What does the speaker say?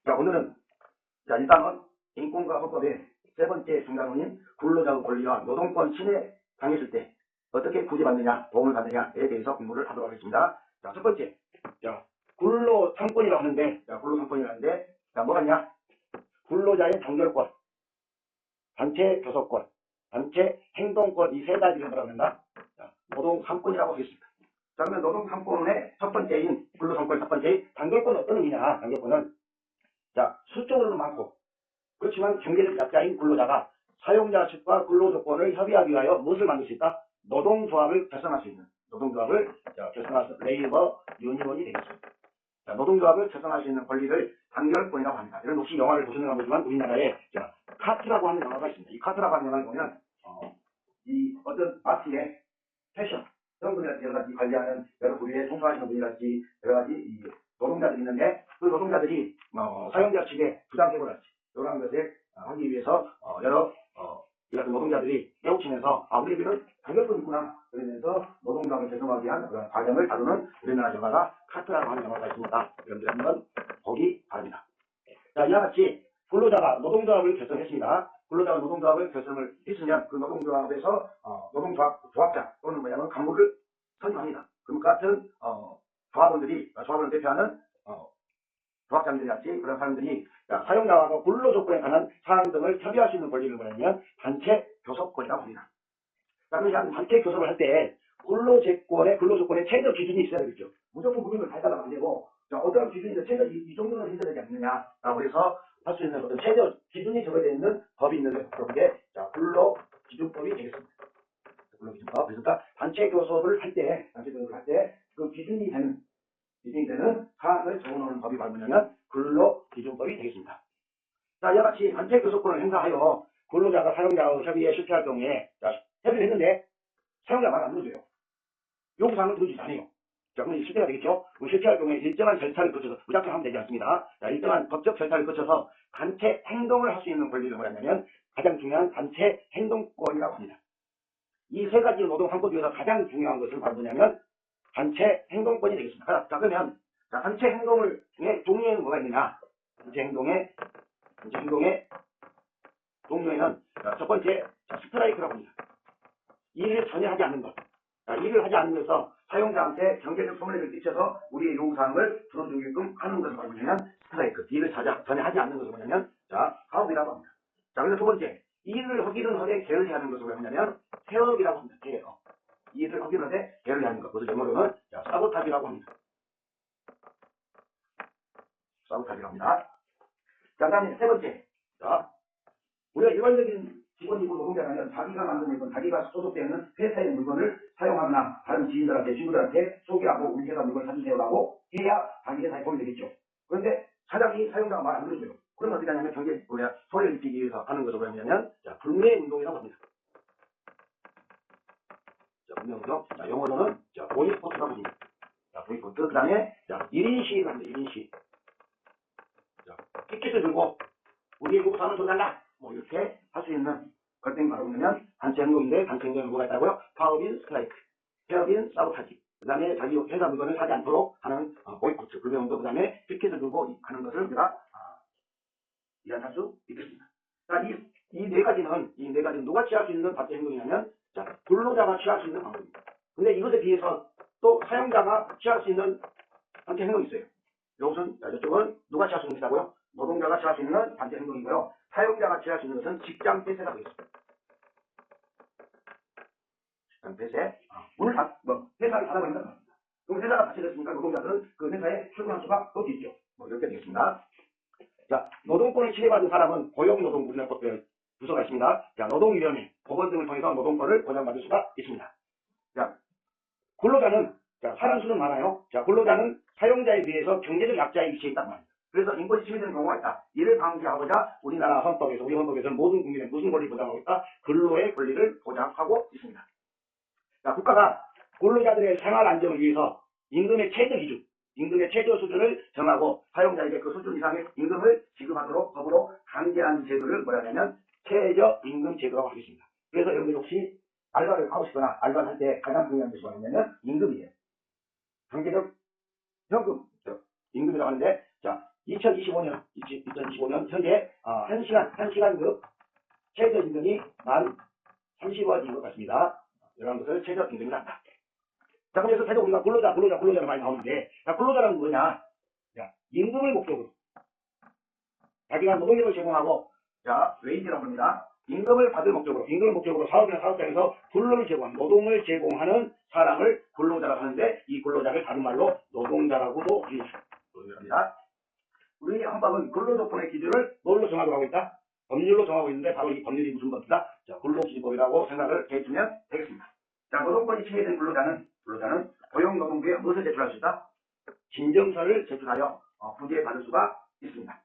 자, 오늘은 자, 일단은 인권과 헌법의 세 번째 중간론인 근로자의 권리와 노동권 침해 당했을 때 어떻게 구제받느냐, 도움을 받느냐에 대해서 공부를 하도록 하겠습니다. 자, 첫 번째, 자, 근로상권이라고 하는데, 자, 뭐가냐? 근로자의 단결권, 단체 교섭권, 단체 행동권, 이 세 가지를 뭐라고 한다? 자, 노동상권이라고 하겠습니다. 자, 그러면 노동상권의 첫 번째인 근로상권 첫 번째, 단결권은 어떤 의미냐? 단결권은 자, 수적으로는 많고 그렇지만 경제적 약자인 근로자가 사용자 측과 근로조건을 협의하기 위하여 무엇을 만들 수 있다? 노동조합을 결성할 수 있는, 노동조합을 결성할 수 있는 레이버 유니온이 되겠습니다. 자, 노동조합을 결성할 수 있는 권리를 단결권이라고 합니다. 이런 혹시 영화를 보시는 거지만 우리나라에 자, 카트라고 하는 영화가 있습니다. 이 카트라고 하는 영화를 보면 이 어떤 마트의 패션, 성분이라든지 여러 가지 관리하는 여러 부류에 총수하시는 분이라든지 여러 가지 이 노동자들이 있는데 그 노동자들이 사용자 측에 부당해고랄지 이런 것을 하기 위해서 여러 이 같은 노동자들이 깨우치면서 우리에게는 단결권이 있구나 그러면서 노동조합을 결성하기 위한 그런 과정을 다루는 우리나라 영화가 카트라고 하는 영화가 있습니다. 여러분들 한번 보기 바랍니다. 자, 이와 같이 근로자가 노동조합을 결성했습니다. 근로자가 노동조합을 결성을 했으면 그 노동조합에서 조합자 또는 뭐냐면 간부를 선임합니다. 그 같은 조합원을 대표하는 조합장들이랄지 그런 사람들이 사용자와 근로 조건에 관한 사항 등을 협의할 수 있는 권리를 뭐냐면 단체 교섭권이라고 합니다. 자, 그러면 단체 교섭을 할 때 근로 조건의 최저 기준이 있어야 되겠죠. 무조건 무조건 다 해달라고 안 되고 어떤 기준이 최저 이 정도는 해야 되지 않느냐라고 해서 할 수 있는 어떤 최저 기준이 적어져 있는 법이 있는데 그게 근로기준법이 되겠습니다. 근로기준법. 그러니까 단체 교섭을 할 때 그 기준이 되는 사항을 적어놓은 법이 바로 뭐냐면 근로기준법이 되겠습니다. 자, 이와 같이 단체 교섭권을 행사하여 근로자가 사용자와 협의에 실패할 경우에 협의를 했는데 사용자가 말 안 들어줘요. 요구사항을 들어주지 않아요. 자, 그러면 실패가 되겠죠? 실패할 경우에 일정한 절차를 거쳐서 무작정 하면 되지 않습니다. 자, 일정한 법적 절차를 거쳐서 단체 행동을 할 수 있는 권리를 뭐냐면 가장 중요한 단체 행동권이라고 합니다. 이 세 가지 노동상권 중에서 가장 중요한 것은 바로 뭐냐면 단체 행동권이 되겠습니다. 자, 그러면 단체 행동을 중에 종류에는 뭐가 있느냐? 단체 행동의 종류에는 첫 번째 스트라이크라고 합니다. 일을 전혀 하지 않는 것. 일을 하지 않으면서 사용자한테 경제적 손해를 끼쳐서 우리의 요구사항을 들어주게끔 하는 것을 바로 뭐냐면 스트라이크. 일을 전혀 하지 않는 것을 뭐냐면 파업이라고 합니다. 자, 그래서 두 번째, 일을 하기는 하되 게을리하는 것을 뭐냐면 태업이라고 합니다. 태업. 일을 하기는 하되 게을리하는 것. 그것을 영어로는 사보타지라고 합니다. 사보타지라고 합니다. 자, 그다음에 세 번째, 우리가 일반적인 직원이고 노동자라면 자기가 만든 물건, 자기가 소속되어 있는 회사의 물건을 사용하거나 다른 지인들한테, 친구들한테 소개하고 우리 회사 물건 사주세요라고 해야 자기 회사에 도움이 되겠죠. 그런데 사장이 사용자가 말 안 들어줘요. 그러면 어떻게 하냐면 우리가 소리를 입히기 위해서 하는 것을 뭐냐면 불매운동이라고 합니다. 불매운동. 영어로는 보이콧이라고 합니다. 보이콧. 그 다음에 1인 시위를 합니다. 1인 시위. 티켓을 들고 우리의 요구사항을 줘달라. 이렇게 할 수 있는 것들이 바로 뭐냐면 단체 행동인데 단체 행동에 뭐가 있다고요? 파업인 스트라이크, 폐업인 사보타지, 그 다음에 자기 회사 물건을 사지 않도록 하는 보이콧, 불매운동, 그 다음에 티켓을 들고 하는 것을 우리가 이해할 수 있겠습니다. 자, 이 네 가지는 누가 취할 수 있는 단체 행동이냐면 근로자가 취할 수 있는 방법입니다. 근데 이것에 비해서 또 사용자가 취할 수 있는 단체 행동이 있어요. 이쪽은 누가 취할 수 있는 것이라고요? 노동자가 취할 수 있는 단체 행동이고요. 사용자가 취할 수 있는 것은 직장 폐쇄가 되겠습니다. 직장 폐쇄. 회사를 닫아버린다. 그럼 회사가 닫혀졌으니까 노동자들은 그 회사에 출근할 수가 없겠죠. 이렇게 되겠습니다. 자, 노동권을 침해받은 사람은 고용노동부장법 부서가 있습니다. 자, 노동위원회, 법원 등을 통해서 노동권을 보장받을 수가 있습니다. 자, 근로자는 사람 수는 많아요. 자, 근로자는 사용자에 비해서 경제적 약자의 위치에 있단 말입니다. 그래서 인권이 침해되는 경우가 있다. 이를 방지하고자 우리나라 헌법에서, 우리 헌법에서는 모든 국민의 무슨 권리를 보장하고 있다? 근로의 권리를 보장하고 있습니다. 자, 국가가 근로자들의 생활 안정을 위해서 임금의 최저 수준을 정하고 사용자에게 그 수준 이상의 임금을 지급하도록 법으로 강제하는 제도를 뭐라냐면 최저임금 제도라고 하겠습니다. 그래서 여러분들 혹시 알바를 하고 싶거나 알바를 할 때 가장 중요한 것이 뭐냐면 임금이에요. 경제적 현금, 임금이라고 하는데 2025년 현재 1시간급 최저임금이 만 30원인 것 같습니다. 이러한 것을 최저임금이라 한다. 자, 그래서 계속 우리가 근로자가 많이 나오는데, 자, 근로자란 뭐냐? 자, 임금을 목적으로. 자기가 노동력을 제공하고, 자, 웨이지라고 합니다. 임금을 임금을 목적으로 사업이나 사업장에서 근로를 노동을 제공하는 사람을 근로자라고 하는데, 이 근로자를 다른 말로 노동자라고도 부릅니다. 우리 헌법은 근로조건의 기준을 뭘로 정하고 하고 있다? 법률로 정하고 있는데, 바로 이 법률이 무슨 법이다? 자, 근로기준법이라고 생각을 해주면 되겠습니다. 자, 노동권이 침해된 근로자는 고용노동부에 무엇을 제출할 수 있다? 진정서를 제출하여 구제받을 수가 있습니다.